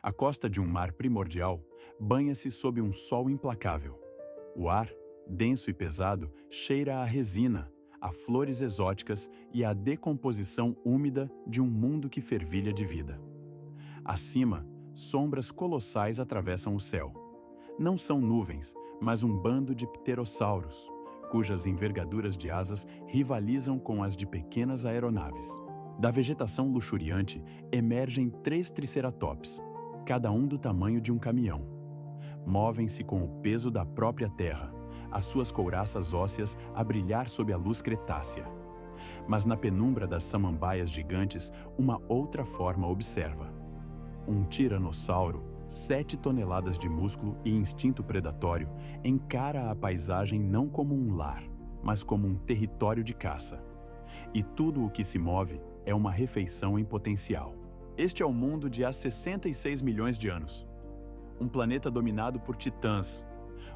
A costa de um mar primordial banha-se sob um sol implacável. O ar, denso e pesado, cheira a resina, a flores exóticas e à decomposição úmida de um mundo que fervilha de vida. Acima, sombras colossais atravessam o céu. Não são nuvens, mas um bando de pterossauros, cujas envergaduras de asas rivalizam com as de pequenas aeronaves. Da vegetação luxuriante emergem 3 triceratops, cada um do tamanho de um caminhão. Movem-se com o peso da própria terra, as suas couraças ósseas a brilhar sob a luz cretácea. Mas na penumbra das samambaias gigantes, uma outra forma observa. Um tiranossauro, 7 toneladas de músculo e instinto predatório, encara a paisagem não como um lar, mas como um território de caça. E tudo o que se move é uma refeição em potencial. Este é o mundo de há 66 milhões de anos. Um planeta dominado por titãs.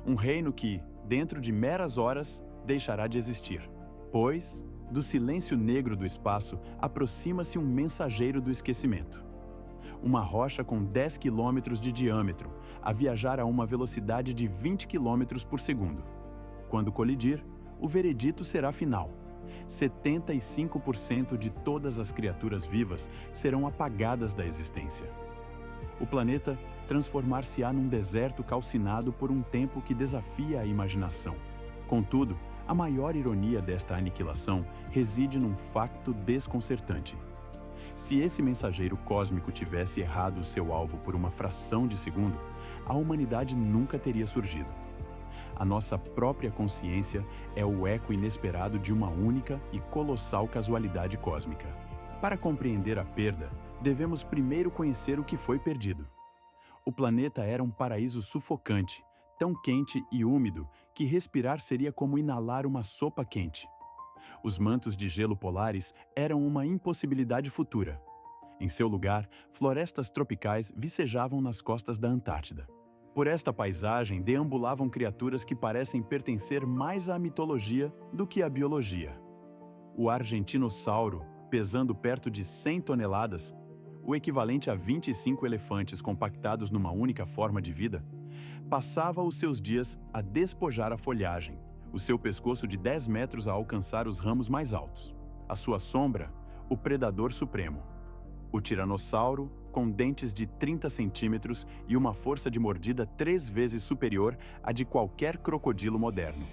Um reino que, dentro de meras horas, deixará de existir. Pois, do silêncio negro do espaço, aproxima-se um mensageiro do esquecimento. Uma rocha com 10 quilômetros de diâmetro, a viajar a uma velocidade de 20 quilômetros por segundo. Quando colidir, o veredito será final. 75% de todas as criaturas vivas serão apagadas da existência. O planeta transformar-se-á num deserto calcinado por um tempo que desafia a imaginação. Contudo, a maior ironia desta aniquilação reside num facto desconcertante. Se esse mensageiro cósmico tivesse errado o seu alvo por uma fração de segundo, a humanidade nunca teria surgido. A nossa própria consciência é o eco inesperado de uma única e colossal casualidade cósmica. Para compreender a perda, devemos primeiro conhecer o que foi perdido. O planeta era um paraíso sufocante, tão quente e úmido que respirar seria como inalar uma sopa quente. Os mantos de gelo polares eram uma impossibilidade futura. Em seu lugar, florestas tropicais vicejavam nas costas da Antártida. Por esta paisagem deambulavam criaturas que parecem pertencer mais à mitologia do que à biologia. O argentinossauro, pesando perto de 100 toneladas, o equivalente a 25 elefantes compactados numa única forma de vida, passava os seus dias a despojar a folhagem, o seu pescoço de 10 metros a alcançar os ramos mais altos. A sua sombra, o predador supremo. O tiranossauro, com dentes de 30 centímetros e uma força de mordida 3 vezes superior à de qualquer crocodilo moderno.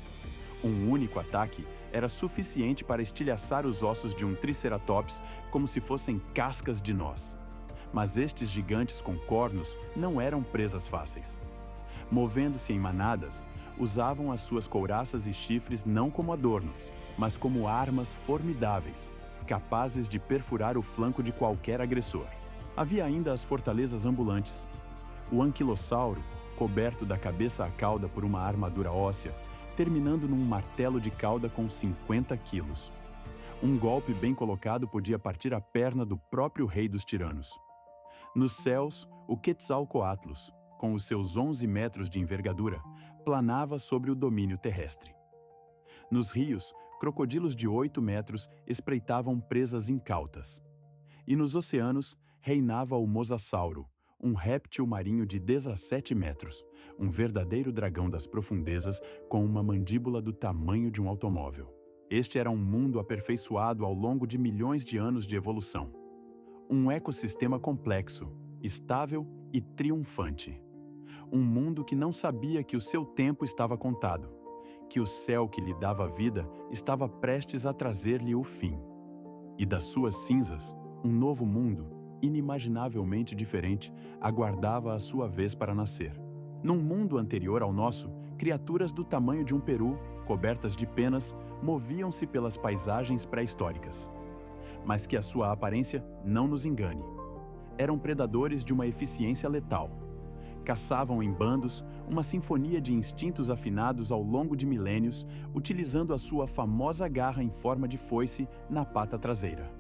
Um único ataque era suficiente para estilhaçar os ossos de um triceratops como se fossem cascas de noz. Mas estes gigantes com cornos não eram presas fáceis. Movendo-se em manadas, usavam as suas couraças e chifres não como adorno, mas como armas formidáveis, capazes de perfurar o flanco de qualquer agressor. Havia ainda as fortalezas ambulantes. O anquilossauro, coberto da cabeça à cauda por uma armadura óssea, terminando num martelo de cauda com 50 quilos. Um golpe bem colocado podia partir a perna do próprio rei dos tiranos. Nos céus, o Quetzalcoatlus, com os seus 11 metros de envergadura, planava sobre o domínio terrestre. Nos rios, crocodilos de 8 metros espreitavam presas incautas. E nos oceanos, reinava o mosasauro, um réptil marinho de 17 metros, um verdadeiro dragão das profundezas com uma mandíbula do tamanho de um automóvel. Este era um mundo aperfeiçoado ao longo de milhões de anos de evolução. Um ecossistema complexo, estável e triunfante. Um mundo que não sabia que o seu tempo estava contado, que o céu que lhe dava vida estava prestes a trazer-lhe o fim. E das suas cinzas, um novo mundo, inimaginavelmente diferente, aguardava a sua vez para nascer. Num mundo anterior ao nosso, criaturas do tamanho de um peru, cobertas de penas, moviam-se pelas paisagens pré-históricas. Mas que a sua aparência não nos engane. Eram predadores de uma eficiência letal. Caçavam em bandos, uma sinfonia de instintos afinados ao longo de milênios, utilizando a sua famosa garra em forma de foice na pata traseira.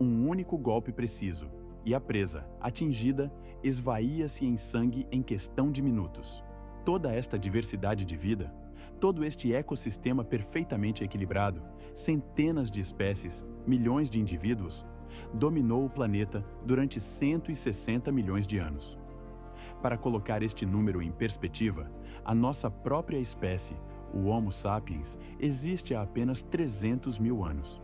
Um único golpe preciso, e a presa, atingida, esvaía-se em sangue em questão de minutos. Toda esta diversidade de vida, todo este ecossistema perfeitamente equilibrado, centenas de espécies, milhões de indivíduos, dominou o planeta durante 160 milhões de anos. Para colocar este número em perspectiva, a nossa própria espécie, o Homo sapiens, existe há apenas 300 mil anos.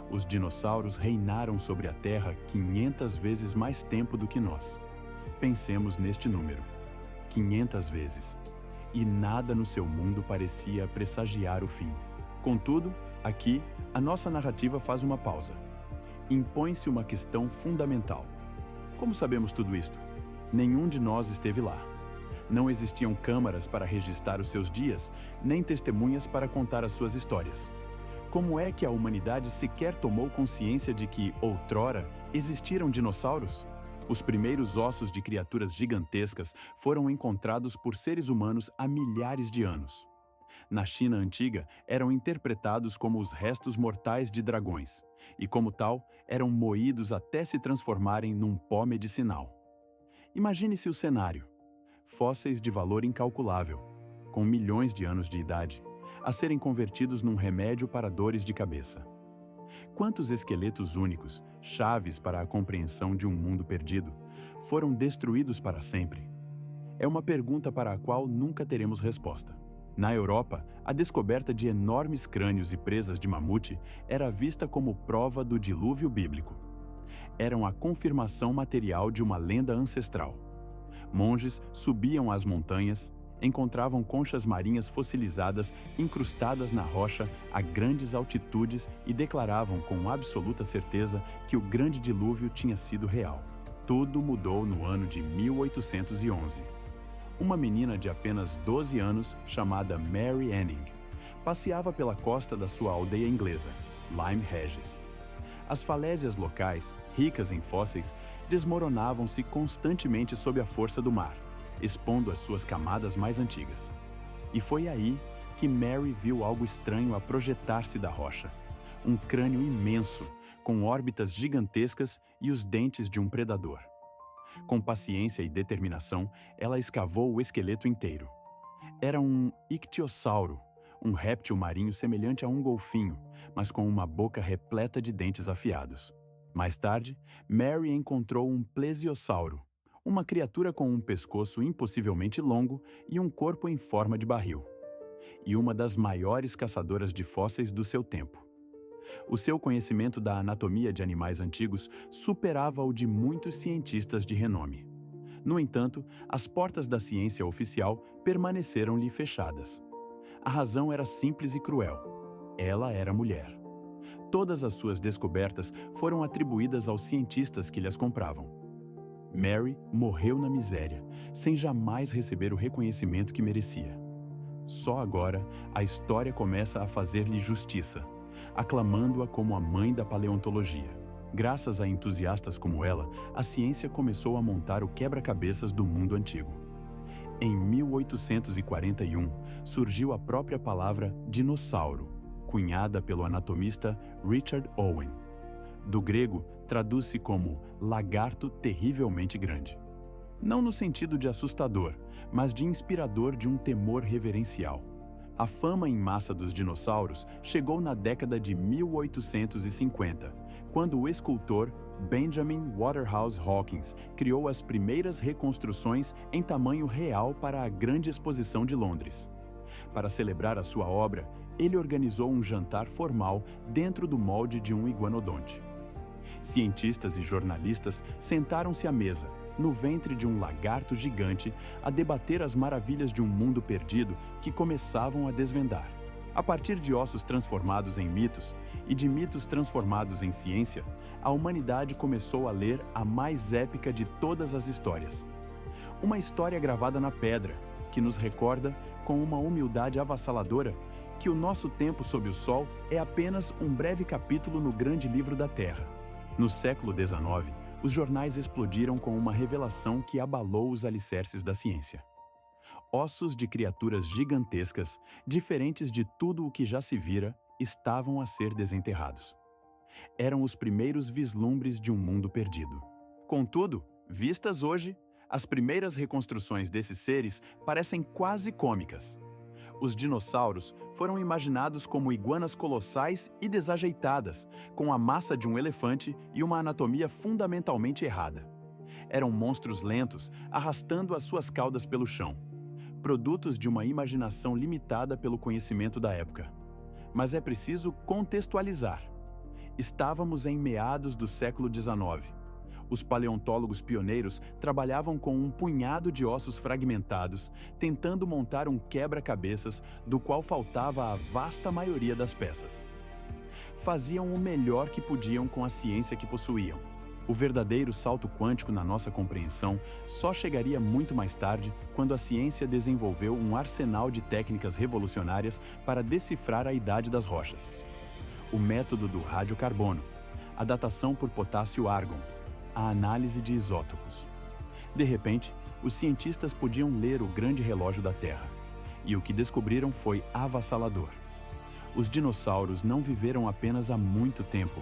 Os dinossauros reinaram sobre a Terra 500 vezes mais tempo do que nós. Pensemos neste número: 500 vezes. E nada no seu mundo parecia pressagiar o fim. Contudo, aqui, a nossa narrativa faz uma pausa. Impõe-se uma questão fundamental. Como sabemos tudo isto? Nenhum de nós esteve lá. Não existiam câmaras para registrar os seus dias, nem testemunhas para contar as suas histórias. Como é que a humanidade sequer tomou consciência de que, outrora, existiram dinossauros? Os primeiros ossos de criaturas gigantescas foram encontrados por seres humanos há milhares de anos. Na China antiga, eram interpretados como os restos mortais de dragões, e como tal, eram moídos até se transformarem num pó medicinal. Imagine-se o cenário: fósseis de valor incalculável, com milhões de anos de idade, a serem convertidos num remédio para dores de cabeça. Quantos esqueletos únicos, chaves para a compreensão de um mundo perdido, foram destruídos para sempre? É uma pergunta para a qual nunca teremos resposta. Na Europa, a descoberta de enormes crânios e presas de mamute era vista como prova do dilúvio bíblico. Eram a confirmação material de uma lenda ancestral. Monges subiam as montanhas, encontravam conchas marinhas fossilizadas incrustadas na rocha a grandes altitudes e declaravam com absoluta certeza que o grande dilúvio tinha sido real. Tudo mudou no ano de 1811. Uma menina de apenas 12 anos, chamada Mary Anning, passeava pela costa da sua aldeia inglesa, Lyme Regis. As falésias locais, ricas em fósseis, desmoronavam-se constantemente sob a força do mar, expondo as suas camadas mais antigas. E foi aí que Mary viu algo estranho a projetar-se da rocha. Um crânio imenso, com órbitas gigantescas e os dentes de um predador. Com paciência e determinação, ela escavou o esqueleto inteiro. Era um ictiosauro, um réptil marinho semelhante a um golfinho, mas com uma boca repleta de dentes afiados. Mais tarde, Mary encontrou um plesiosauro, uma criatura com um pescoço impossivelmente longo e um corpo em forma de barril. E uma das maiores caçadoras de fósseis do seu tempo. O seu conhecimento da anatomia de animais antigos superava o de muitos cientistas de renome. No entanto, as portas da ciência oficial permaneceram-lhe fechadas. A razão era simples e cruel. Ela era mulher. Todas as suas descobertas foram atribuídas aos cientistas que lhes compravam. Mary morreu na miséria, sem jamais receber o reconhecimento que merecia. Só agora, a história começa a fazer-lhe justiça, aclamando-a como a mãe da paleontologia. Graças a entusiastas como ela, a ciência começou a montar o quebra-cabeças do mundo antigo. Em 1841, surgiu a própria palavra dinossauro, cunhada pelo anatomista Richard Owen. Do grego, traduz-se como lagarto terrivelmente grande. Não no sentido de assustador, mas de inspirador de um temor reverencial. A fama em massa dos dinossauros chegou na década de 1850, quando o escultor Benjamin Waterhouse Hawkins criou as primeiras reconstruções em tamanho real para a Grande Exposição de Londres. Para celebrar a sua obra, ele organizou um jantar formal dentro do molde de um iguanodonte. Cientistas e jornalistas sentaram-se à mesa, no ventre de um lagarto gigante, a debater as maravilhas de um mundo perdido que começavam a desvendar. A partir de ossos transformados em mitos e de mitos transformados em ciência, a humanidade começou a ler a mais épica de todas as histórias. Uma história gravada na pedra, que nos recorda, com uma humildade avassaladora, que o nosso tempo sob o sol é apenas um breve capítulo no grande livro da Terra. No século XIX, os jornais explodiram com uma revelação que abalou os alicerces da ciência. Ossos de criaturas gigantescas, diferentes de tudo o que já se vira, estavam a ser desenterrados. Eram os primeiros vislumbres de um mundo perdido. Contudo, vistas hoje, as primeiras reconstruções desses seres parecem quase cômicas. Os dinossauros foram imaginados como iguanas colossais e desajeitadas, com a massa de um elefante e uma anatomia fundamentalmente errada. Eram monstros lentos, arrastando as suas caudas pelo chão, produtos de uma imaginação limitada pelo conhecimento da época. Mas é preciso contextualizar. Estávamos em meados do século XIX. Os paleontólogos pioneiros trabalhavam com um punhado de ossos fragmentados, tentando montar um quebra-cabeças do qual faltava a vasta maioria das peças. Faziam o melhor que podiam com a ciência que possuíam. O verdadeiro salto quântico na nossa compreensão só chegaria muito mais tarde, quando a ciência desenvolveu um arsenal de técnicas revolucionárias para decifrar a idade das rochas. O método do radiocarbono, a datação por potássio-argon, a análise de isótopos. De repente, os cientistas podiam ler o grande relógio da Terra, e o que descobriram foi avassalador. Os dinossauros não viveram apenas há muito tempo.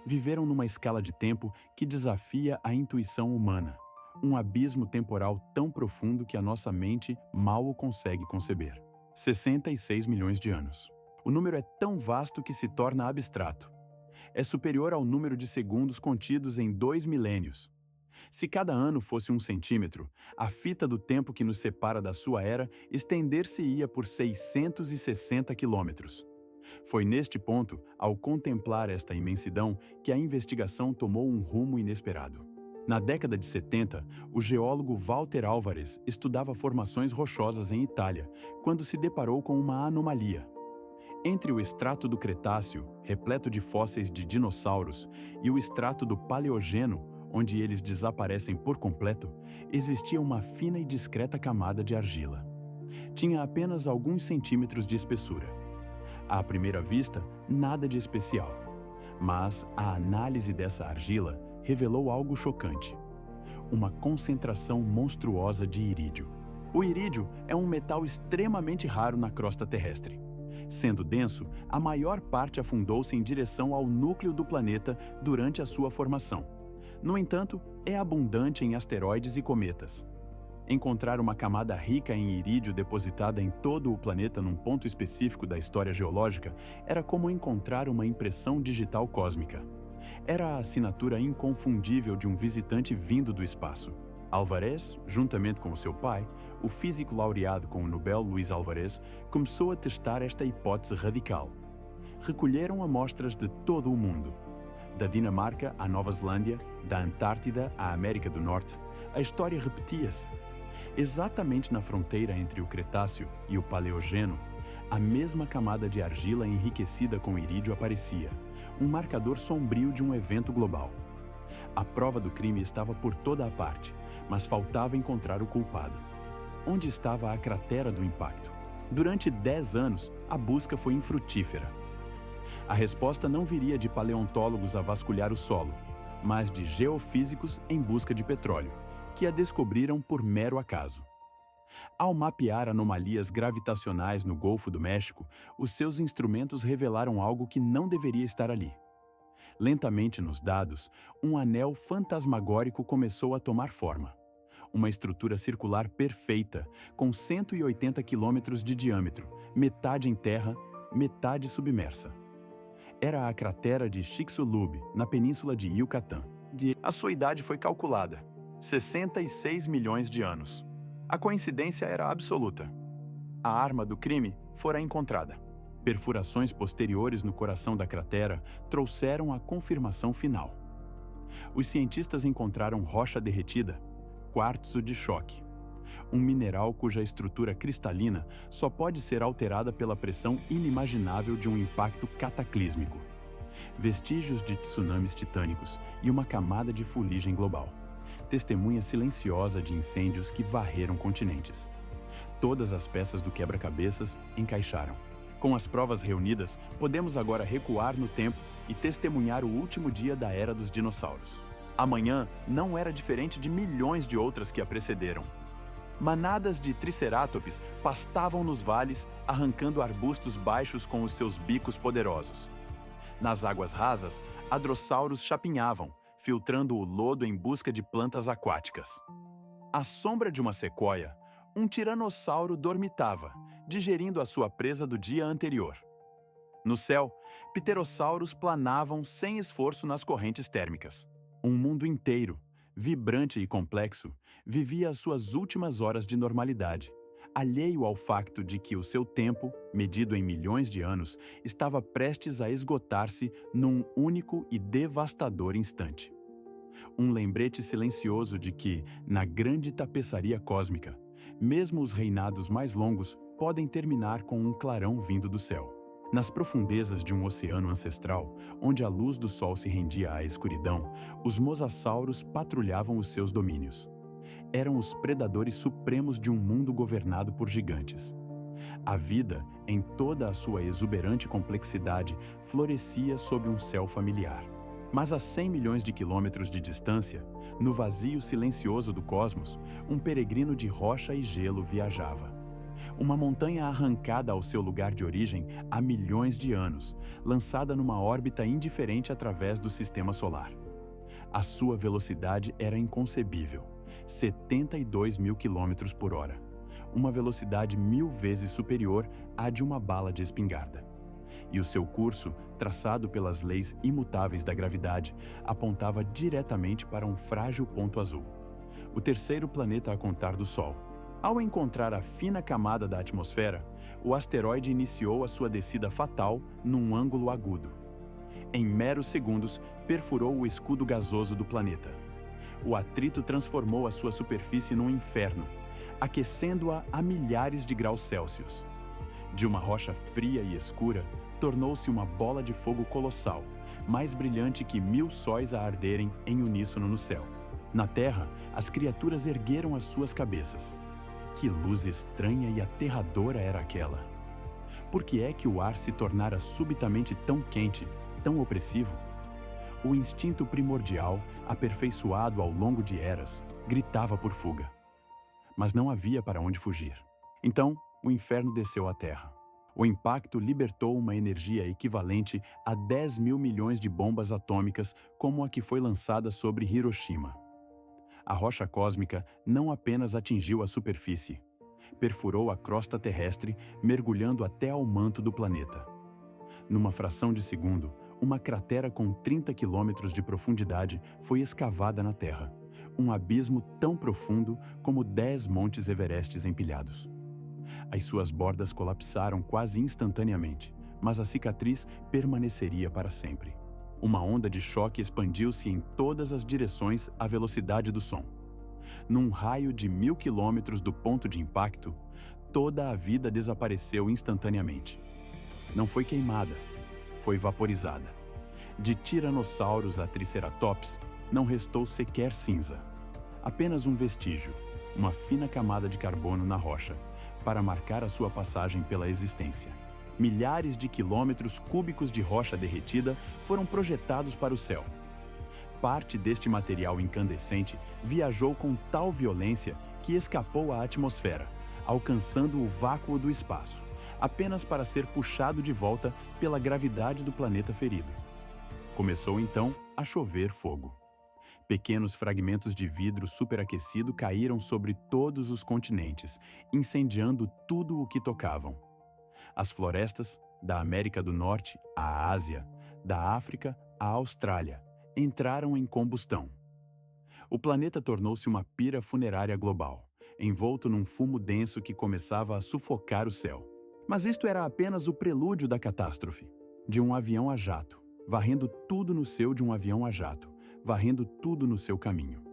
Viveram numa escala de tempo que desafia a intuição humana, um abismo temporal tão profundo que a nossa mente mal o consegue conceber. 66 milhões de anos. O número é tão vasto que se torna abstrato. É superior ao número de segundos contidos em 2 milênios. Se cada ano fosse 1 centímetro, a fita do tempo que nos separa da sua era estender-se-ia por 660 quilômetros. Foi neste ponto, ao contemplar esta imensidão, que a investigação tomou um rumo inesperado. Na década de 70, o geólogo Walter Álvares estudava formações rochosas em Itália, quando se deparou com uma anomalia. Entre o estrato do Cretáceo, repleto de fósseis de dinossauros, e o estrato do Paleogeno, onde eles desaparecem por completo, existia uma fina e discreta camada de argila. Tinha apenas alguns centímetros de espessura. À primeira vista, nada de especial. Mas a análise dessa argila revelou algo chocante: uma concentração monstruosa de irídio. O irídio é um metal extremamente raro na crosta terrestre. Sendo denso, a maior parte afundou-se em direção ao núcleo do planeta durante a sua formação. No entanto, é abundante em asteroides e cometas. Encontrar uma camada rica em irídio depositada em todo o planeta num ponto específico da história geológica era como encontrar uma impressão digital cósmica. Era a assinatura inconfundível de um visitante vindo do espaço. Álvares, juntamente com seu pai, o físico laureado com o Nobel Luiz Álvares, começou a testar esta hipótese radical. Recolheram amostras de todo o mundo. Da Dinamarca à Nova Zelândia, da Antártida à América do Norte, a história repetia-se. Exatamente na fronteira entre o Cretáceo e o Paleogeno, a mesma camada de argila enriquecida com irídio aparecia, um marcador sombrio de um evento global. A prova do crime estava por toda a parte, mas faltava encontrar o culpado. Onde estava a cratera do impacto? Durante 10 anos, a busca foi infrutífera. A resposta não viria de paleontólogos a vasculhar o solo, mas de geofísicos em busca de petróleo, que a descobriram por mero acaso. Ao mapear anomalias gravitacionais no Golfo do México, os seus instrumentos revelaram algo que não deveria estar ali. Lentamente nos dados, um anel fantasmagórico começou a tomar forma. Uma estrutura circular perfeita, com 180 quilômetros de diâmetro, metade em terra, metade submersa. Era a cratera de Chicxulub, na península de Yucatán. A sua idade foi calculada: 66 milhões de anos. A coincidência era absoluta. A arma do crime fora encontrada. Perfurações posteriores no coração da cratera trouxeram a confirmação final. Os cientistas encontraram rocha derretida, quartzo de choque, um mineral cuja estrutura cristalina só pode ser alterada pela pressão inimaginável de um impacto cataclísmico, vestígios de tsunamis titânicos e uma camada de fuligem global, testemunha silenciosa de incêndios que varreram continentes. Todas as peças do quebra-cabeças encaixaram. Com as provas reunidas, podemos agora recuar no tempo e testemunhar o último dia da era dos dinossauros. Amanhã não era diferente de milhões de outras que a precederam. Manadas de tricerátops pastavam nos vales, arrancando arbustos baixos com os seus bicos poderosos. Nas águas rasas, hadrossauros chapinhavam, filtrando o lodo em busca de plantas aquáticas. À sombra de uma sequoia, um tiranossauro dormitava, digerindo a sua presa do dia anterior. No céu, pterossauros planavam sem esforço nas correntes térmicas. Um mundo inteiro, vibrante e complexo, vivia as suas últimas horas de normalidade, alheio ao facto de que o seu tempo, medido em milhões de anos, estava prestes a esgotar-se num único e devastador instante. Um lembrete silencioso de que, na grande tapeçaria cósmica, mesmo os reinados mais longos podem terminar com um clarão vindo do céu. Nas profundezas de um oceano ancestral, onde a luz do sol se rendia à escuridão, os mosassauros patrulhavam os seus domínios. Eram os predadores supremos de um mundo governado por gigantes. A vida, em toda a sua exuberante complexidade, florescia sob um céu familiar. Mas a 100 milhões de quilômetros de distância, no vazio silencioso do cosmos, um peregrino de rocha e gelo viajava. Uma montanha arrancada ao seu lugar de origem há milhões de anos, lançada numa órbita indiferente através do sistema solar. A sua velocidade era inconcebível, 72 mil quilômetros por hora, uma velocidade 1000 vezes superior à de uma bala de espingarda. E o seu curso, traçado pelas leis imutáveis da gravidade, apontava diretamente para um frágil ponto azul, o terceiro planeta a contar do Sol. Ao encontrar a fina camada da atmosfera, o asteroide iniciou a sua descida fatal num ângulo agudo. Em meros segundos, perfurou o escudo gasoso do planeta. O atrito transformou a sua superfície num inferno, aquecendo-a a milhares de graus Celsius. De uma rocha fria e escura, tornou-se uma bola de fogo colossal, mais brilhante que 1000 sóis a arderem em uníssono no céu. Na Terra, as criaturas ergueram as suas cabeças. Que luz estranha e aterradora era aquela! Por que é que o ar se tornara subitamente tão quente, tão opressivo? O instinto primordial, aperfeiçoado ao longo de eras, gritava por fuga. Mas não havia para onde fugir. Então, o inferno desceu à Terra. O impacto libertou uma energia equivalente a 10 mil milhões de bombas atômicas como a que foi lançada sobre Hiroshima. A rocha cósmica não apenas atingiu a superfície, perfurou a crosta terrestre, mergulhando até ao manto do planeta. Numa fração de segundo, uma cratera com 30 quilômetros de profundidade foi escavada na Terra, um abismo tão profundo como 10 montes Everestes empilhados. As suas bordas colapsaram quase instantaneamente, mas a cicatriz permaneceria para sempre. Uma onda de choque expandiu-se em todas as direções à velocidade do som. Num raio de 1000 quilômetros do ponto de impacto, toda a vida desapareceu instantaneamente. Não foi queimada, foi vaporizada. De tiranossauros a triceratops, não restou sequer cinza. Apenas um vestígio, uma fina camada de carbono na rocha, para marcar a sua passagem pela existência. Milhares de quilômetros cúbicos de rocha derretida foram projetados para o céu. Parte deste material incandescente viajou com tal violência que escapou à atmosfera, alcançando o vácuo do espaço, apenas para ser puxado de volta pela gravidade do planeta ferido. Começou então a chover fogo. Pequenos fragmentos de vidro superaquecido caíram sobre todos os continentes, incendiando tudo o que tocavam. As florestas, da América do Norte à Ásia, da África à Austrália, entraram em combustão. O planeta tornou-se uma pira funerária global, envolto num fumo denso que começava a sufocar o céu. Mas isto era apenas o prelúdio da catástrofe. De um avião a jato, varrendo tudo no seu de um avião a jato, varrendo tudo no seu caminho.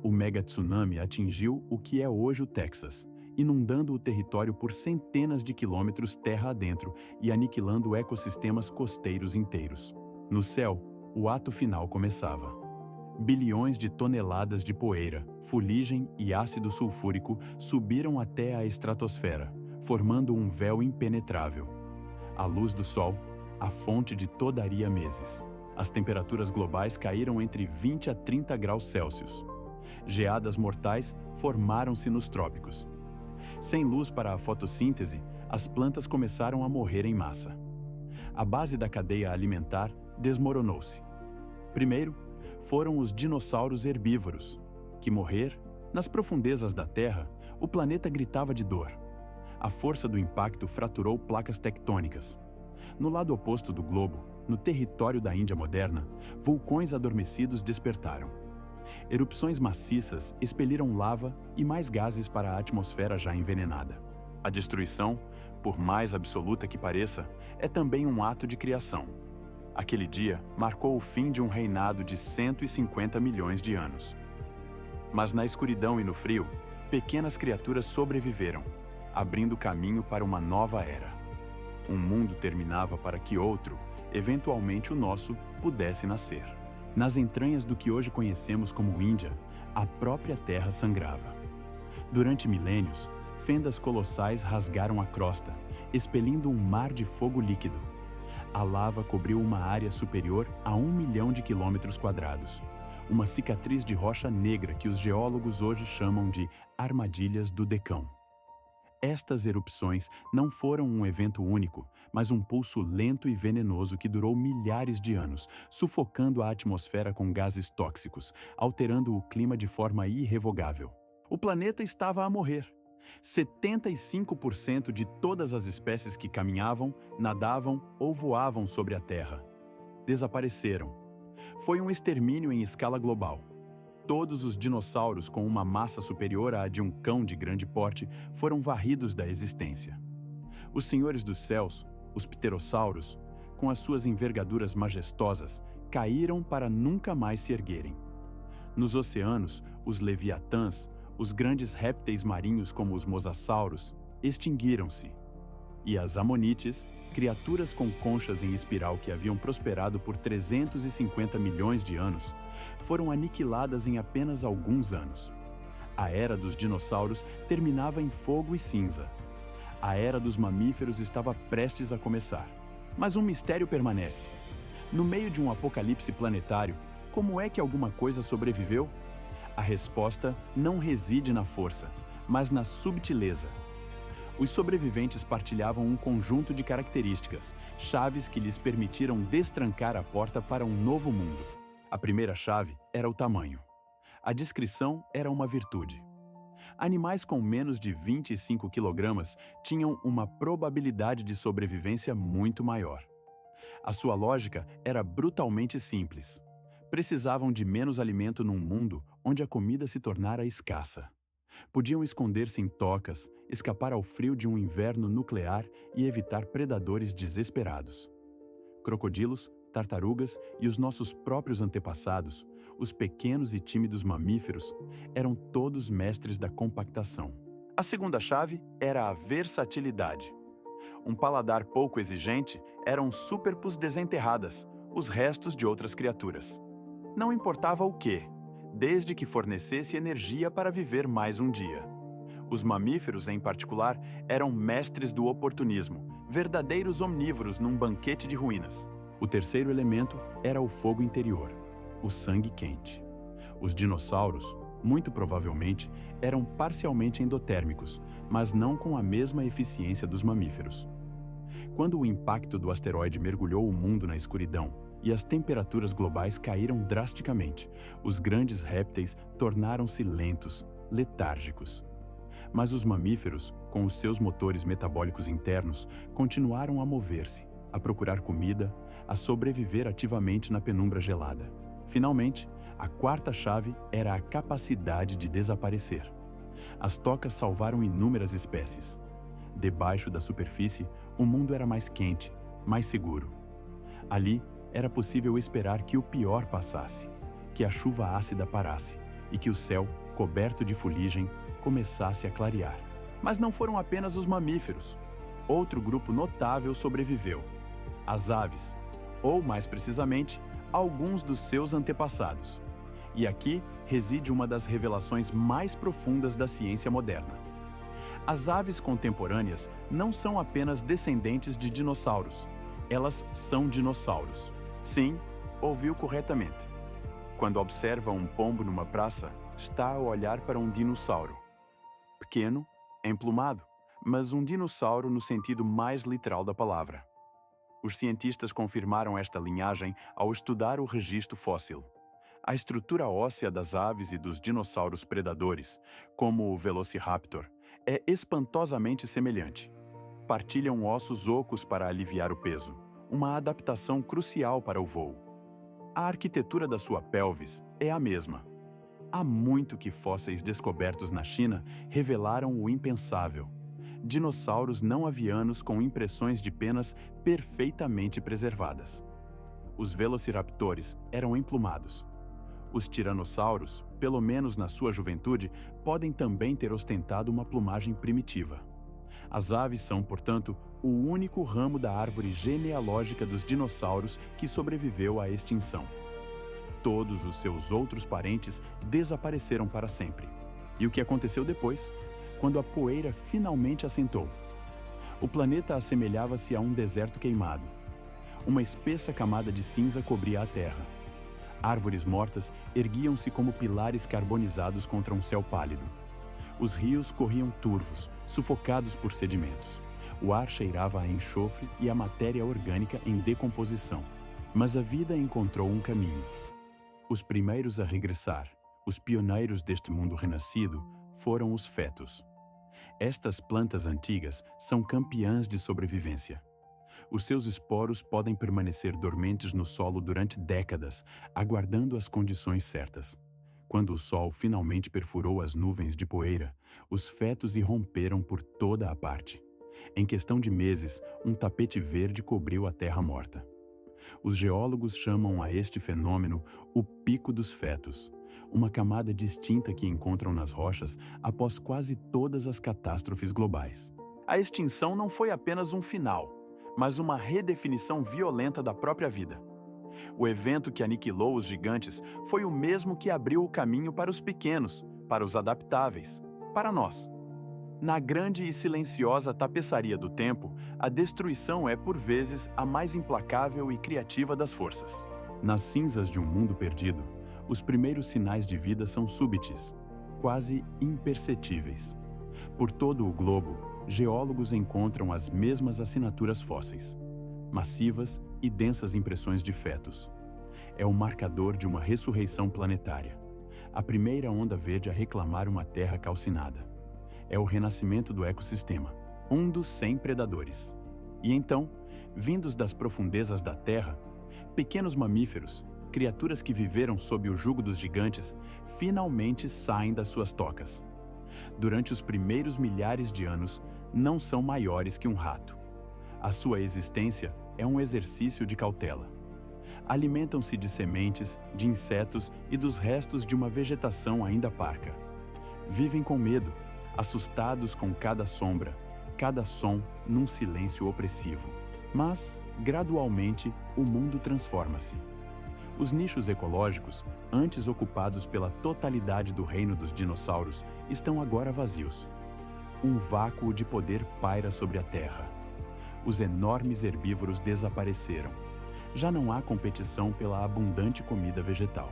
O mega tsunami atingiu o que é hoje o Texas, inundando o território por centenas de quilômetros terra adentro e aniquilando ecossistemas costeiros inteiros. No céu, o ato final começava. Bilhões de toneladas de poeira, fuligem e ácido sulfúrico subiram até a estratosfera, formando um véu impenetrável. A luz do Sol, a fonte de toda Aria meses. As temperaturas globais caíram entre 20 a 30 graus Celsius. Geadas mortais formaram-se nos trópicos. Sem luz para a fotossíntese, as plantas começaram a morrer em massa. A base da cadeia alimentar desmoronou-se. Primeiro, foram os dinossauros herbívoros, que morrer, nas profundezas da Terra, o planeta gritava de dor. A força do impacto fraturou placas tectônicas. No lado oposto do globo, no território da Índia moderna, vulcões adormecidos despertaram. Erupções maciças expeliram lava e mais gases para a atmosfera já envenenada. A destruição, por mais absoluta que pareça, é também um ato de criação. Aquele dia marcou o fim de um reinado de 150 milhões de anos. Mas na escuridão e no frio, pequenas criaturas sobreviveram, abrindo caminho para uma nova era. Um mundo terminava para que outro, eventualmente o nosso, pudesse nascer. Nas entranhas do que hoje conhecemos como Índia, a própria Terra sangrava. Durante milênios, fendas colossais rasgaram a crosta, expelindo um mar de fogo líquido. A lava cobriu uma área superior a 1 milhão de quilômetros quadrados, uma cicatriz de rocha negra que os geólogos hoje chamam de armadilhas do Decão. Estas erupções não foram um evento único, mas um pulso lento e venenoso que durou milhares de anos, sufocando a atmosfera com gases tóxicos, alterando o clima de forma irrevogável. O planeta estava a morrer. 75% de todas as espécies que caminhavam, nadavam ou voavam sobre a Terra desapareceram. Foi um extermínio em escala global. Todos os dinossauros com uma massa superior à de um cão de grande porte foram varridos da existência. Os senhores dos céus, os pterossauros, com as suas envergaduras majestosas, caíram para nunca mais se erguerem. Nos oceanos, os leviatãs, os grandes répteis marinhos como os mosassauros, extinguiram-se. E as amonites, criaturas com conchas em espiral que haviam prosperado por 350 milhões de anos, foram aniquiladas em apenas alguns anos. A era dos dinossauros terminava em fogo e cinza. A era dos mamíferos estava prestes a começar. Mas um mistério permanece. No meio de um apocalipse planetário, como é que alguma coisa sobreviveu? A resposta não reside na força, mas na subtileza. Os sobreviventes partilhavam um conjunto de características, chaves que lhes permitiram destrancar a porta para um novo mundo. A primeira chave era o tamanho. A discrição era uma virtude. Animais com menos de 25 quilogramas tinham uma probabilidade de sobrevivência muito maior. A sua lógica era brutalmente simples. Precisavam de menos alimento num mundo onde a comida se tornara escassa. Podiam esconder-se em tocas, escapar ao frio de um inverno nuclear e evitar predadores desesperados. Crocodilos, tartarugas e os nossos próprios antepassados, os pequenos e tímidos mamíferos, eram todos mestres da compactação. A segunda chave era a versatilidade. Um paladar pouco exigente eram súperpus desenterradas, os restos de outras criaturas. Não importava o quê, desde que fornecesse energia para viver mais um dia. Os mamíferos, em particular, eram mestres do oportunismo, verdadeiros omnívoros num banquete de ruínas. O terceiro elemento era o fogo interior, o sangue quente. Os dinossauros, muito provavelmente, eram parcialmente endotérmicos, mas não com a mesma eficiência dos mamíferos. Quando o impacto do asteroide mergulhou o mundo na escuridão e as temperaturas globais caíram drasticamente, os grandes répteis tornaram-se lentos, letárgicos. Mas os mamíferos, com os seus motores metabólicos internos, continuaram a mover-se, a procurar comida, a sobreviver ativamente na penumbra gelada. Finalmente, a quarta chave era a capacidade de desaparecer. As tocas salvaram inúmeras espécies. Debaixo da superfície, o mundo era mais quente, mais seguro. Ali, era possível esperar que o pior passasse, que a chuva ácida parasse e que o céu, coberto de fuligem, começasse a clarear. Mas não foram apenas os mamíferos. Outro grupo notável sobreviveu: as aves, ou, mais precisamente, alguns dos seus antepassados. E aqui reside uma das revelações mais profundas da ciência moderna. As aves contemporâneas não são apenas descendentes de dinossauros. Elas são dinossauros. Sim, ouviu corretamente. Quando observa um pombo numa praça, está a olhar para um dinossauro. Pequeno, emplumado, mas um dinossauro no sentido mais literal da palavra. Os cientistas confirmaram esta linhagem ao estudar o registro fóssil. A estrutura óssea das aves e dos dinossauros predadores, como o Velociraptor, é espantosamente semelhante. Partilham ossos ocos para aliviar o peso, uma adaptação crucial para o voo. A arquitetura da sua pelvis é a mesma. Há muito que fósseis descobertos na China revelaram o impensável. Dinossauros não avianos com impressões de penas perfeitamente preservadas. Os velociraptores eram emplumados. Os tiranossauros, pelo menos na sua juventude, podem também ter ostentado uma plumagem primitiva. As aves são, portanto, o único ramo da árvore genealógica dos dinossauros que sobreviveu à extinção. Todos os seus outros parentes desapareceram para sempre. E o que aconteceu depois? Quando a poeira finalmente assentou. O planeta assemelhava-se a um deserto queimado. Uma espessa camada de cinza cobria a Terra. Árvores mortas erguiam-se como pilares carbonizados contra um céu pálido. Os rios corriam turvos, sufocados por sedimentos. O ar cheirava a enxofre e a matéria orgânica em decomposição. Mas a vida encontrou um caminho. Os primeiros a regressar, os pioneiros deste mundo renascido, foram os fetos. Estas plantas antigas são campeãs de sobrevivência. Os seus esporos podem permanecer dormentes no solo durante décadas, aguardando as condições certas. Quando o sol finalmente perfurou as nuvens de poeira, os fetos irromperam por toda a parte. Em questão de meses, um tapete verde cobriu a terra morta. Os geólogos chamam a este fenômeno o pico dos fetos, uma camada distinta que encontram nas rochas após quase todas as catástrofes globais. A extinção não foi apenas um final, mas uma redefinição violenta da própria vida. O evento que aniquilou os gigantes foi o mesmo que abriu o caminho para os pequenos, para os adaptáveis, para nós. Na grande e silenciosa tapeçaria do tempo, a destruição é, por vezes, a mais implacável e criativa das forças. Nas cinzas de um mundo perdido, os primeiros sinais de vida são súbitos, quase imperceptíveis. Por todo o globo, geólogos encontram as mesmas assinaturas fósseis, massivas e densas impressões de fetos. É o marcador de uma ressurreição planetária, a primeira onda verde a reclamar uma terra calcinada. É o renascimento do ecossistema, um dos 100 predadores. E então, vindos das profundezas da Terra, pequenos mamíferos, criaturas que viveram sob o jugo dos gigantes, finalmente saem das suas tocas. Durante os primeiros milhares de anos, não são maiores que um rato. A sua existência é um exercício de cautela. Alimentam-se de sementes, de insetos e dos restos de uma vegetação ainda parca. Vivem com medo, assustados com cada sombra, cada som num silêncio opressivo. Mas, gradualmente, o mundo transforma-se. Os nichos ecológicos, antes ocupados pela totalidade do reino dos dinossauros, estão agora vazios. Um vácuo de poder paira sobre a Terra. Os enormes herbívoros desapareceram. Já não há competição pela abundante comida vegetal.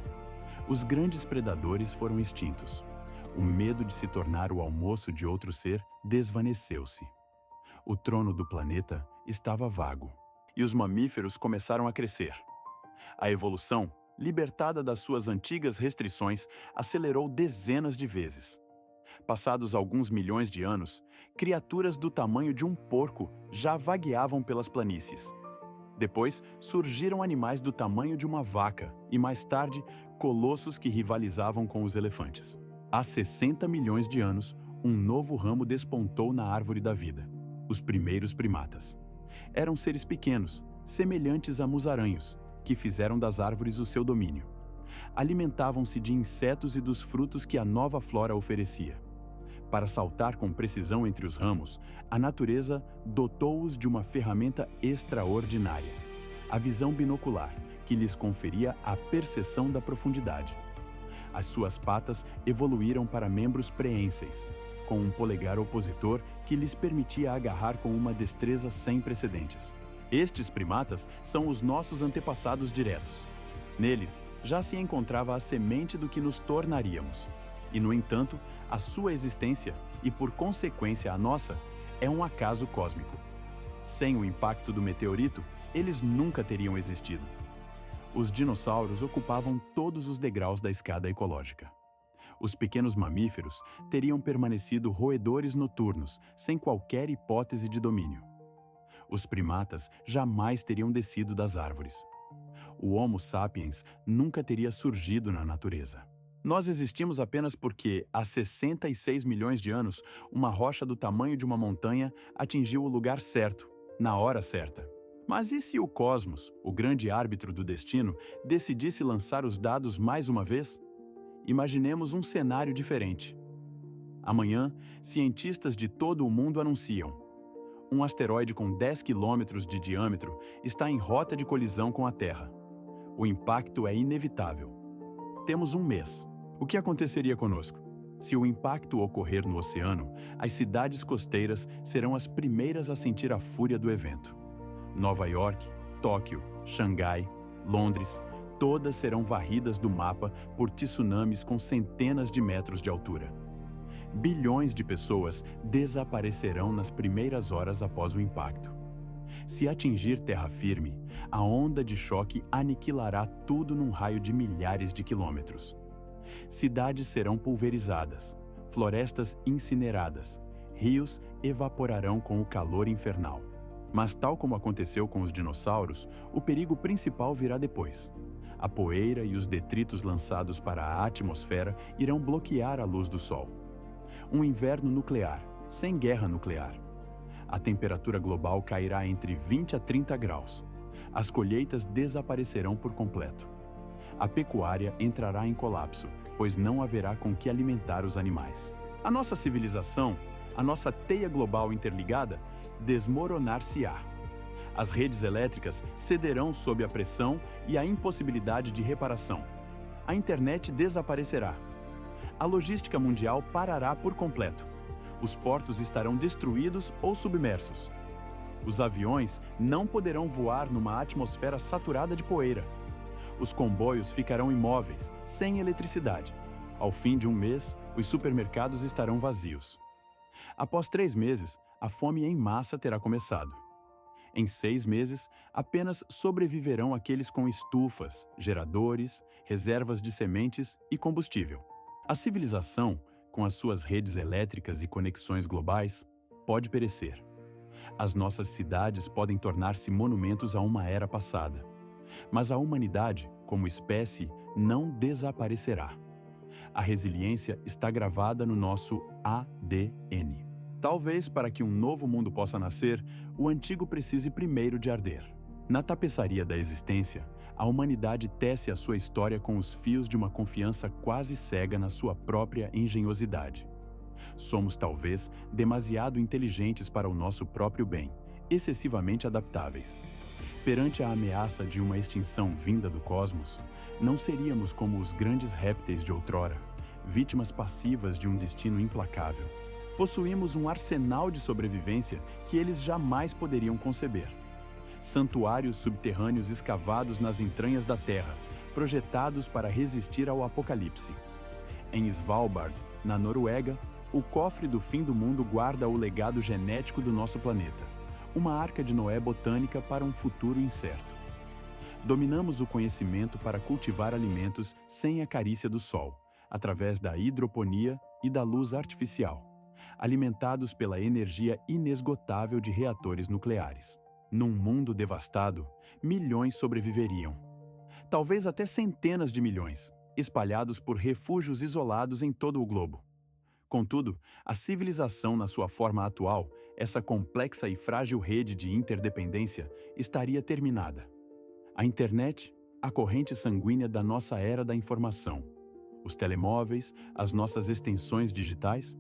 Os grandes predadores foram extintos. O medo de se tornar o almoço de outro ser desvaneceu-se. O trono do planeta estava vago, e os mamíferos começaram a crescer. A evolução, libertada das suas antigas restrições, acelerou dezenas de vezes. Passados alguns milhões de anos, criaturas do tamanho de um porco já vagueavam pelas planícies. Depois, surgiram animais do tamanho de uma vaca e, mais tarde, colossos que rivalizavam com os elefantes. Há 60 milhões de anos, um novo ramo despontou na árvore da vida: os primeiros primatas. Eram seres pequenos, semelhantes a musaranhos, que fizeram das árvores o seu domínio. Alimentavam-se de insetos e dos frutos que a nova flora oferecia. Para saltar com precisão entre os ramos, a natureza dotou-os de uma ferramenta extraordinária: a visão binocular, que lhes conferia a percepção da profundidade. As suas patas evoluíram para membros preenseis, com um polegar opositor que lhes permitia agarrar com uma destreza sem precedentes. Estes primatas são os nossos antepassados diretos. Neles já se encontrava a semente do que nos tornaríamos. E, no entanto, a sua existência, e por consequência a nossa, é um acaso cósmico. Sem o impacto do meteorito, eles nunca teriam existido. Os dinossauros ocupavam todos os degraus da escada ecológica. Os pequenos mamíferos teriam permanecido roedores noturnos, sem qualquer hipótese de domínio. Os primatas jamais teriam descido das árvores. O Homo sapiens nunca teria surgido na natureza. Nós existimos apenas porque, há 66 milhões de anos, uma rocha do tamanho de uma montanha atingiu o lugar certo, na hora certa. Mas e se o cosmos, o grande árbitro do destino, decidisse lançar os dados mais uma vez? Imaginemos um cenário diferente. Amanhã, cientistas de todo o mundo anunciam: um asteroide com 10 quilômetros de diâmetro está em rota de colisão com a Terra. O impacto é inevitável. Temos um mês. O que aconteceria conosco? Se o impacto ocorrer no oceano, as cidades costeiras serão as primeiras a sentir a fúria do evento. Nova York, Tóquio, Xangai, Londres, todas serão varridas do mapa por tsunamis com centenas de metros de altura. Bilhões de pessoas desaparecerão nas primeiras horas após o impacto. Se atingir terra firme, a onda de choque aniquilará tudo num raio de milhares de quilômetros. Cidades serão pulverizadas, florestas incineradas, rios evaporarão com o calor infernal. Mas, tal como aconteceu com os dinossauros, o perigo principal virá depois. A poeira e os detritos lançados para a atmosfera irão bloquear a luz do Sol. Um inverno nuclear, sem guerra nuclear. A temperatura global cairá entre 20 a 30 graus. As colheitas desaparecerão por completo. A pecuária entrará em colapso, pois não haverá com que alimentar os animais. A nossa civilização, a nossa teia global interligada, desmoronar-se-á. As redes elétricas cederão sob a pressão e a impossibilidade de reparação. A internet desaparecerá. A logística mundial parará por completo. Os portos estarão destruídos ou submersos. Os aviões não poderão voar numa atmosfera saturada de poeira. Os comboios ficarão imóveis, sem eletricidade. Ao fim de um mês, os supermercados estarão vazios. Após 3 meses, a fome em massa terá começado. Em 6 meses, apenas sobreviverão aqueles com estufas, geradores, reservas de sementes e combustível. A civilização, com as suas redes elétricas e conexões globais, pode perecer. As nossas cidades podem tornar-se monumentos a uma era passada. Mas a humanidade, como espécie, não desaparecerá. A resiliência está gravada no nosso ADN. Talvez para que um novo mundo possa nascer, o antigo precise primeiro de arder. Na tapeçaria da existência, a humanidade tece a sua história com os fios de uma confiança quase cega na sua própria engenhosidade. Somos talvez demasiado inteligentes para o nosso próprio bem, excessivamente adaptáveis. Perante a ameaça de uma extinção vinda do cosmos, não seríamos como os grandes répteis de outrora, vítimas passivas de um destino implacável. Possuímos um arsenal de sobrevivência que eles jamais poderiam conceber. Santuários subterrâneos escavados nas entranhas da Terra, projetados para resistir ao apocalipse. Em Svalbard, na Noruega, o cofre do fim do mundo guarda o legado genético do nosso planeta, uma arca de Noé botânica para um futuro incerto. Dominamos o conhecimento para cultivar alimentos sem a carícia do sol, através da hidroponia e da luz artificial, alimentados pela energia inesgotável de reatores nucleares. Num mundo devastado, milhões sobreviveriam. Talvez até centenas de milhões, espalhados por refúgios isolados em todo o globo. Contudo, a civilização na sua forma atual, essa complexa e frágil rede de interdependência, estaria terminada. A internet, a corrente sanguínea da nossa era da informação. Os telemóveis, as nossas extensões digitais.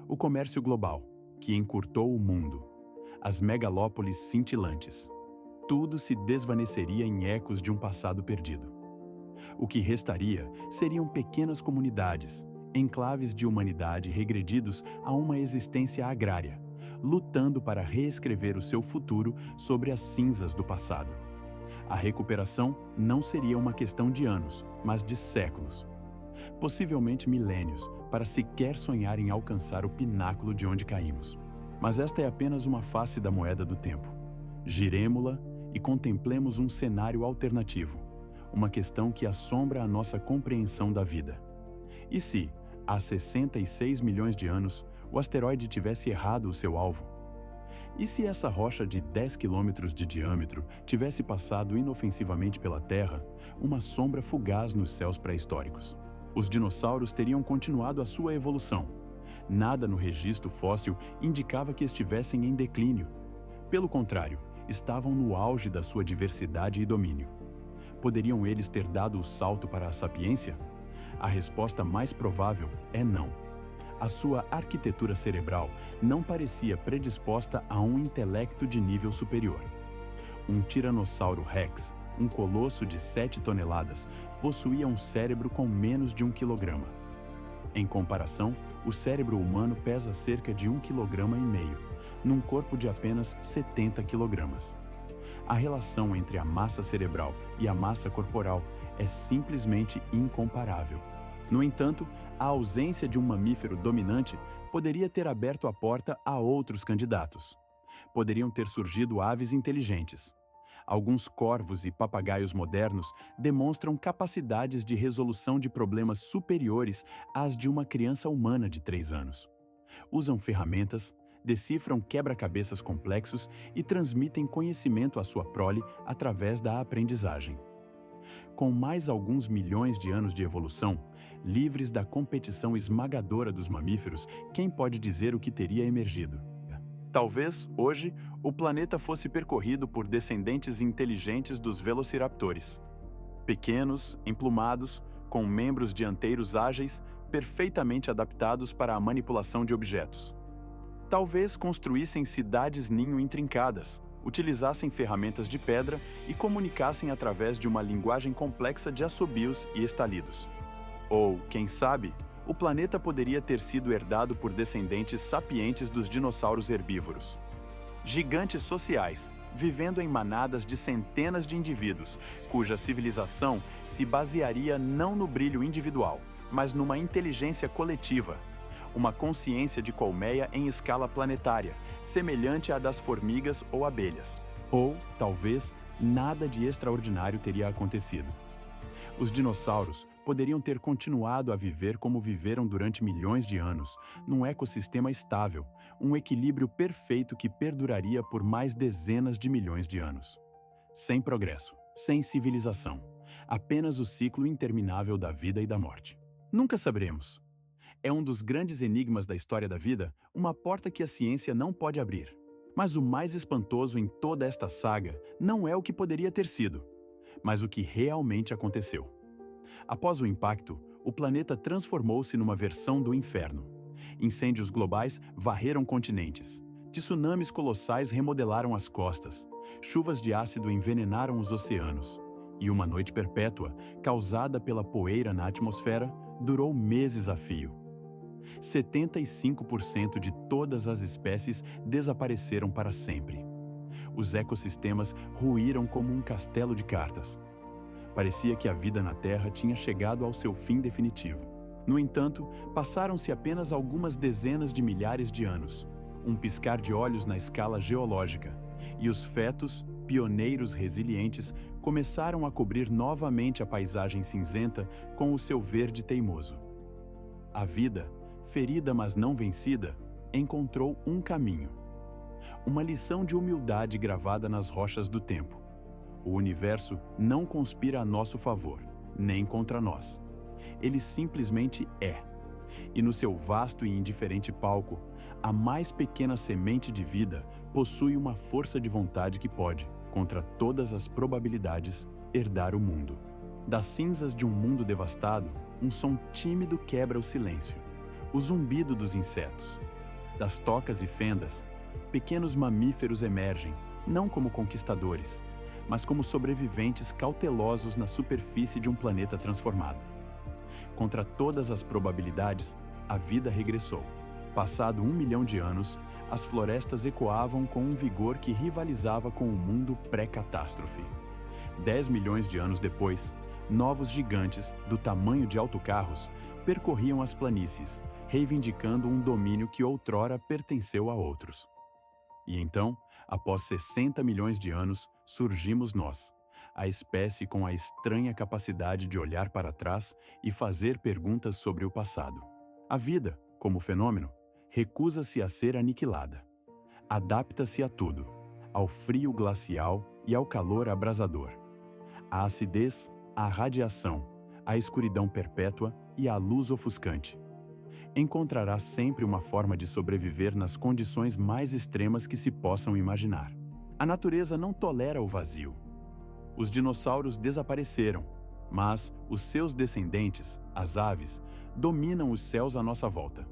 O comércio global, que encurtou o mundo. As megalópolis cintilantes. Tudo se desvaneceria em ecos de um passado perdido. O que restaria seriam pequenas comunidades, enclaves de humanidade regredidos a uma existência agrária, lutando para reescrever o seu futuro sobre as cinzas do passado. A recuperação não seria uma questão de anos, mas de séculos. Possivelmente milênios, para sequer sonhar em alcançar o pináculo de onde caímos. Mas esta é apenas uma face da moeda do tempo. Giremo-la e contemplemos um cenário alternativo, uma questão que assombra a nossa compreensão da vida. E se, há 66 milhões de anos, o asteroide tivesse errado o seu alvo? E se essa rocha de 10 quilômetros de diâmetro tivesse passado inofensivamente pela Terra, uma sombra fugaz nos céus pré-históricos? Os dinossauros teriam continuado a sua evolução. Nada no registro fóssil indicava que estivessem em declínio. Pelo contrário, estavam no auge da sua diversidade e domínio. Poderiam eles ter dado o salto para a sapiência? A resposta mais provável é não. A sua arquitetura cerebral não parecia predisposta a um intelecto de nível superior. Um Tiranossauro Rex, um colosso de 7 toneladas, possuía um cérebro com menos de 1 quilograma. Em comparação, o cérebro humano pesa cerca de 1,5 kg, num corpo de apenas 70 kg. A relação entre a massa cerebral e a massa corporal é simplesmente incomparável. No entanto, a ausência de um mamífero dominante poderia ter aberto a porta a outros candidatos. Poderiam ter surgido aves inteligentes. Alguns corvos e papagaios modernos demonstram capacidades de resolução de problemas superiores às de uma criança humana de 3 anos. Usam ferramentas, decifram quebra-cabeças complexos e transmitem conhecimento à sua prole através da aprendizagem. Com mais alguns milhões de anos de evolução, livres da competição esmagadora dos mamíferos, quem pode dizer o que teria emergido? Talvez, hoje, o planeta fosse percorrido por descendentes inteligentes dos velociraptores. Pequenos, emplumados, com membros dianteiros ágeis, perfeitamente adaptados para a manipulação de objetos. Talvez construíssem cidades-ninho intrincadas, utilizassem ferramentas de pedra e comunicassem através de uma linguagem complexa de assobios e estalidos. Ou, quem sabe, o planeta poderia ter sido herdado por descendentes sapientes dos dinossauros herbívoros. Gigantes sociais, vivendo em manadas de centenas de indivíduos, cuja civilização se basearia não no brilho individual, mas numa inteligência coletiva, uma consciência de colmeia em escala planetária, semelhante à das formigas ou abelhas. Ou, talvez, nada de extraordinário teria acontecido. Os dinossauros poderiam ter continuado a viver como viveram durante milhões de anos, num ecossistema estável, um equilíbrio perfeito que perduraria por mais dezenas de milhões de anos. Sem progresso, sem civilização, apenas o ciclo interminável da vida e da morte. Nunca saberemos. É um dos grandes enigmas da história da vida, uma porta que a ciência não pode abrir. Mas o mais espantoso em toda esta saga não é o que poderia ter sido, mas o que realmente aconteceu. Após o impacto, o planeta transformou-se numa versão do inferno. Incêndios globais varreram continentes. Tsunamis colossais remodelaram as costas. Chuvas de ácido envenenaram os oceanos. E uma noite perpétua, causada pela poeira na atmosfera, durou meses a fio. 75% de todas as espécies desapareceram para sempre. Os ecossistemas ruíram como um castelo de cartas. Parecia que a vida na Terra tinha chegado ao seu fim definitivo. No entanto, passaram-se apenas algumas dezenas de milhares de anos, um piscar de olhos na escala geológica, e os fetos, pioneiros resilientes, começaram a cobrir novamente a paisagem cinzenta com o seu verde teimoso. A vida, ferida mas não vencida, encontrou um caminho. Uma lição de humildade gravada nas rochas do tempo. O universo não conspira a nosso favor, nem contra nós. Ele simplesmente é. E no seu vasto e indiferente palco, a mais pequena semente de vida possui uma força de vontade que pode, contra todas as probabilidades, herdar o mundo. Das cinzas de um mundo devastado, um som tímido quebra o silêncio. O zumbido dos insetos. Das tocas e fendas, pequenos mamíferos emergem, não como conquistadores, mas como sobreviventes cautelosos na superfície de um planeta transformado. Contra todas as probabilidades, a vida regressou. Passado 1 milhão de anos, as florestas ecoavam com um vigor que rivalizava com o mundo pré-catástrofe. 10 milhões de anos depois, novos gigantes, do tamanho de autocarros, percorriam as planícies, reivindicando um domínio que outrora pertenceu a outros. E então, após 60 milhões de anos, surgimos nós, a espécie com a estranha capacidade de olhar para trás e fazer perguntas sobre o passado. A vida, como fenômeno, recusa-se a ser aniquilada. Adapta-se a tudo, ao frio glacial e ao calor abrasador. À acidez, à radiação, a escuridão perpétua e a luz ofuscante. Encontrará sempre uma forma de sobreviver nas condições mais extremas que se possam imaginar. A natureza não tolera o vazio. Os dinossauros desapareceram, mas os seus descendentes, as aves, dominam os céus à nossa volta.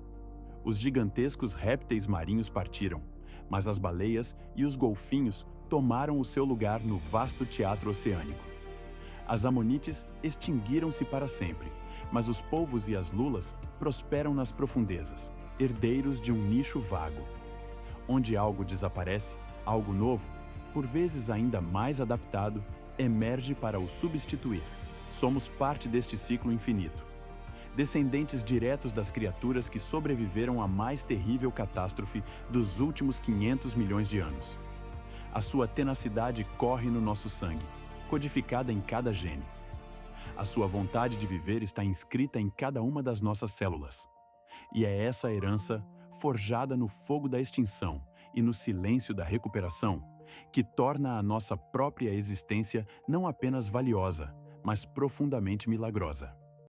Os gigantescos répteis marinhos partiram, mas as baleias e os golfinhos tomaram o seu lugar no vasto teatro oceânico. As amonites extinguiram-se para sempre, mas os polvos e as lulas prosperam nas profundezas, herdeiros de um nicho vago. Onde algo desaparece, algo novo, por vezes ainda mais adaptado, emerge para o substituir. Somos parte deste ciclo infinito, descendentes diretos das criaturas que sobreviveram à mais terrível catástrofe dos últimos 500 milhões de anos. A sua tenacidade corre no nosso sangue, codificada em cada gene. A sua vontade de viver está inscrita em cada uma das nossas células. E é essa herança, forjada no fogo da extinção e no silêncio da recuperação, que torna a nossa própria existência não apenas valiosa, mas profundamente milagrosa.